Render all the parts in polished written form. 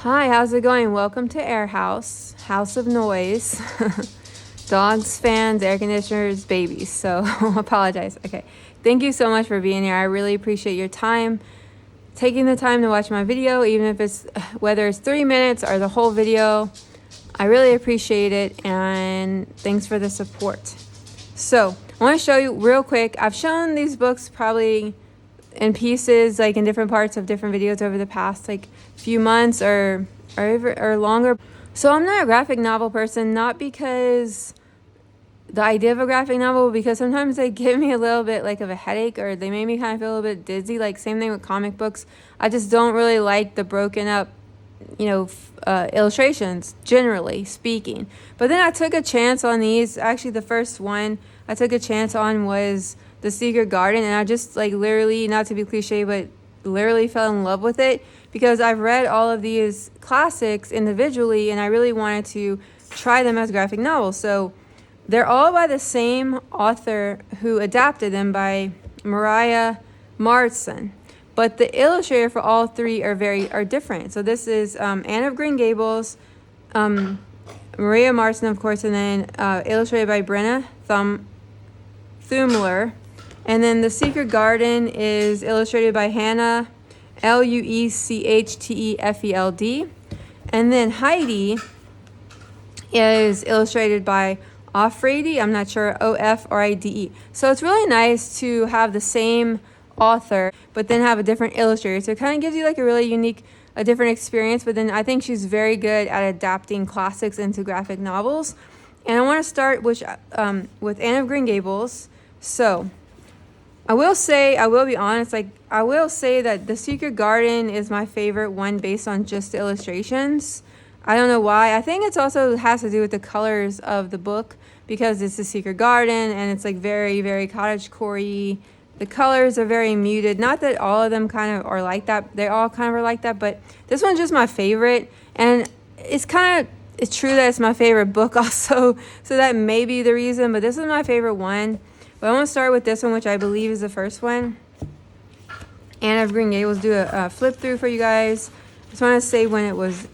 Hi, how's it going? Welcome to Air House, House of Noise. Dogs, fans, air conditioners, babies. So apologize. Okay. Thank you so much for being here. I really appreciate your time, taking the time to watch my video, even if it's whether it's 3 minutes or the whole video. I really appreciate it, and thanks for the support. So I want to show you real quick. I've shown these books probably in pieces, like in different parts of different videos over the past like few months or longer. So I'm not a graphic novel person, not because the idea of a graphic novel, because sometimes they give me a little bit like of a headache, or they make me kind of feel a little bit dizzy. Like same thing with comic books. I just don't really like the broken up, illustrations, generally speaking. But then I took a chance on these. Actually, the first one I took a chance on was The Secret Garden, and I just like literally, not to be cliche, but literally fell in love with it because I've read all of these classics individually, and I really wanted to try them as graphic novels. So they're all by the same author who adapted them, by Mariah Marston. But the illustrator for all three are different. So this is Anne of Green Gables, Maria Marston, of course, and then illustrated by Brenna Thumler. And then The Secret Garden is illustrated by Hannah Luechtefeld. And then Heidi is illustrated by Ofride. I'm not sure, Ofride. So it's really nice to have the same author but then have a different illustrator, so it kind of gives you like a really unique, a different experience. But then I think she's very good at adapting classics into graphic novels. And I want to start with Anne of Green Gables. So I will be honest, I will say that The Secret Garden is my favorite one based on just the illustrations. I don't know why. I think it's also has to do with the colors of the book, because it's The Secret Garden and it's like very, very cottagecore-y. The colors are very muted. Not that all of them kind of are like that. They all kind of are like that, but this one's just my favorite. And it's true that it's my favorite book also, so that may be the reason, but this is my favorite one. But I want to start with this one, which I believe is the first one. Anne of Green Gables. Do a flip through for you guys. I just want to say when it was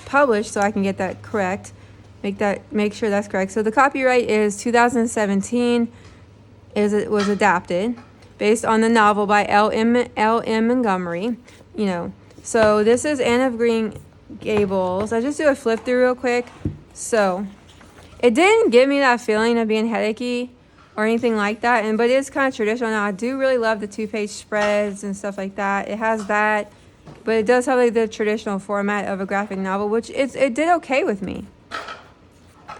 published so I can get that correct. Make sure that's correct. So the copyright is 2017. It was adapted based on the novel by L.M. Montgomery. So this is Anne of Green Gables. I just do a flip through real quick. So it didn't give me that feeling of being headachy or anything like that, but it is kind of traditional. Now I do really love the 2-page spreads and stuff like that. It has that, but it does have like the traditional format of a graphic novel, which it did okay with me.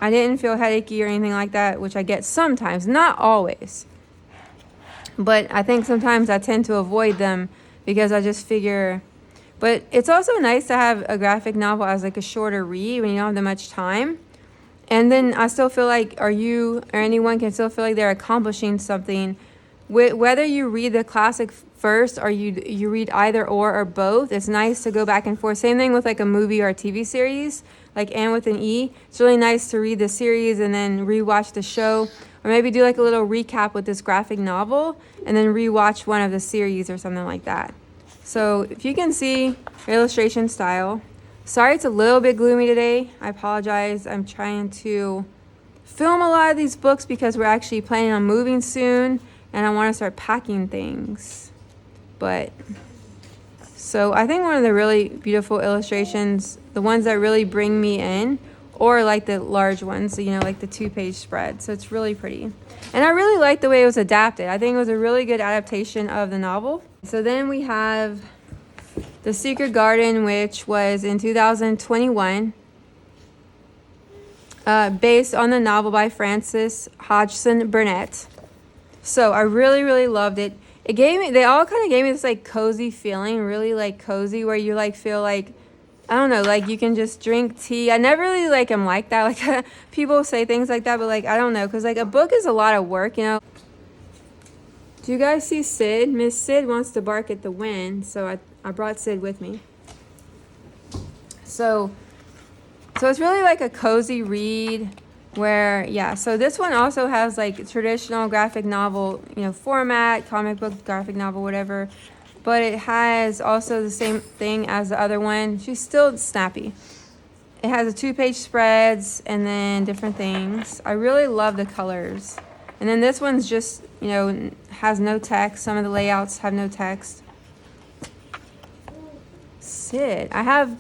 I didn't feel headachy or anything like that, which I get sometimes, not always. But I think sometimes I tend to avoid them because I just figure. But it's also nice to have a graphic novel as like a shorter read when you don't have that much time. And then I still feel like, you or anyone can still feel like they're accomplishing something. Whether you read the classic first or you read either or both, it's nice to go back and forth. Same thing with like a movie or a TV series, like Anne with an E. It's really nice to read the series and then rewatch the show, or maybe do like a little recap with this graphic novel and then rewatch one of the series or something like that. So if you can see illustration style. Sorry it's a little bit gloomy today. I apologize. I'm trying to film a lot of these books because we're actually planning on moving soon, and I want to start packing things. So I think one of the really beautiful illustrations, the ones that really bring me in, or like the large ones, like the 2-page spread. So it's really pretty. And I really like the way it was adapted. I think it was a really good adaptation of the novel. So then we have The Secret Garden, which was in 2021, based on the novel by Frances Hodgson Burnett. So I really, really loved it. They all kind of gave me this like cozy feeling, really like cozy, where you like feel like, I don't know, like you can just drink tea. I never really am like that. Like people say things like that, but like, I don't know, because like a book is a lot of work, Do you guys see Sid? Miss Sid wants to bark at the wind, so I brought Sid with me. So it's really like a cozy read where, so this one also has like traditional graphic novel, format, comic book, graphic novel, whatever. but it has also the same thing as the other one. She's still snappy. It has a 2-page spreads and then different things. I really love the colors. And then this one's just, you know, has no text. Some of the layouts have no text. Sit. I have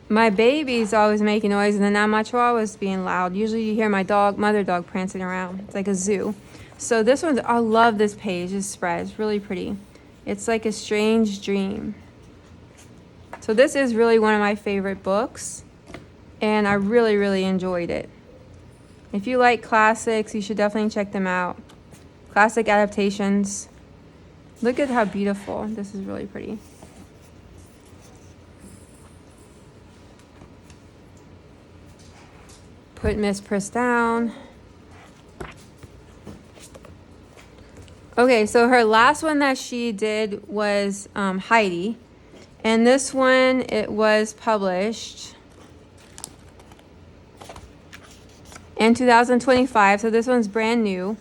my baby's always making noise, and then now my chihuahua's being loud. Usually you hear my mother dog prancing around. It's like a zoo. So this one's, I love this page, this spread. It's really pretty. It's like a strange dream. So this is really one of my favorite books, and I really, really enjoyed it. If you like classics, you should definitely check them out. Classic adaptations. Look at how beautiful. This is really pretty. Put Miss Pris down. Okay, so her last one that she did was Heidi. And this one, it was published in 2025. So this one's brand new.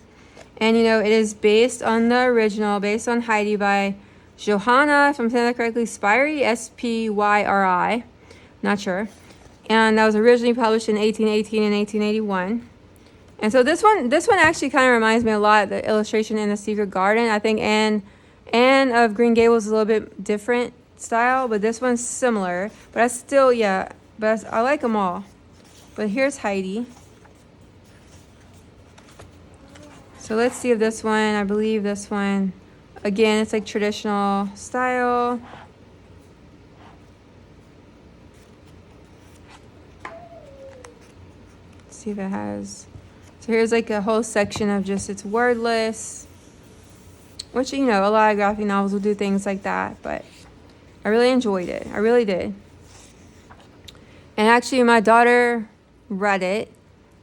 And, you know, it is based on the original, based on Heidi by Johanna, if I'm saying that correctly, Spyri, S-P-Y-R-I. Not sure. And that was originally published in 1818 and 1881. And so this one actually kind of reminds me a lot of the illustration in The Secret Garden. I think Anne of Green Gables is a little bit different style, but this one's similar. But I still, yeah, but I like them all. But here's Heidi. So let's see if this one, I believe this one, again, it's like traditional style. Let's see if it has. So here's like a whole section of just, it's wordless, which, you know, a lot of graphic novels will do things like that, but I really enjoyed it. I really did. And actually my daughter read it,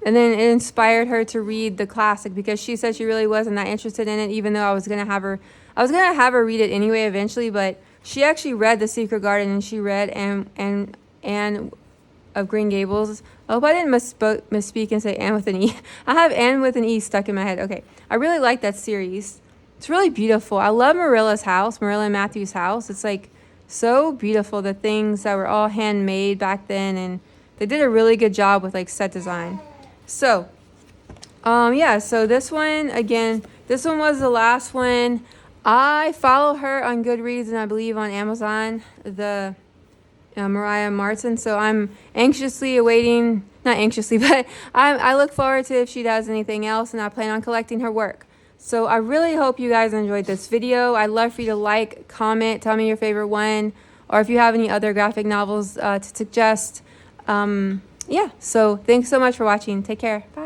and then it inspired her to read the classic because she said she really wasn't that interested in it, even though I was going to have her read it anyway eventually, but she actually read The Secret Garden, and she read Anne of Green Gables. I hope I didn't misspeak and say Anne with an E. I have Anne with an E stuck in my head. Okay. I really like that series. It's really beautiful. I love Marilla and Matthew's house. It's like so beautiful, the things that were all handmade back then, and they did a really good job with like set design. So, yeah, so this one, again, this one was the last one. I follow her on Goodreads and I believe on Amazon, the Mariah Martin. So I'm anxiously awaiting, not anxiously, but I look forward to if she does anything else, and I plan on collecting her work. So I really hope you guys enjoyed this video. I'd love for you to like, comment, tell me your favorite one, or if you have any other graphic novels to suggest. Yeah, so thanks so much for watching. Take care. Bye.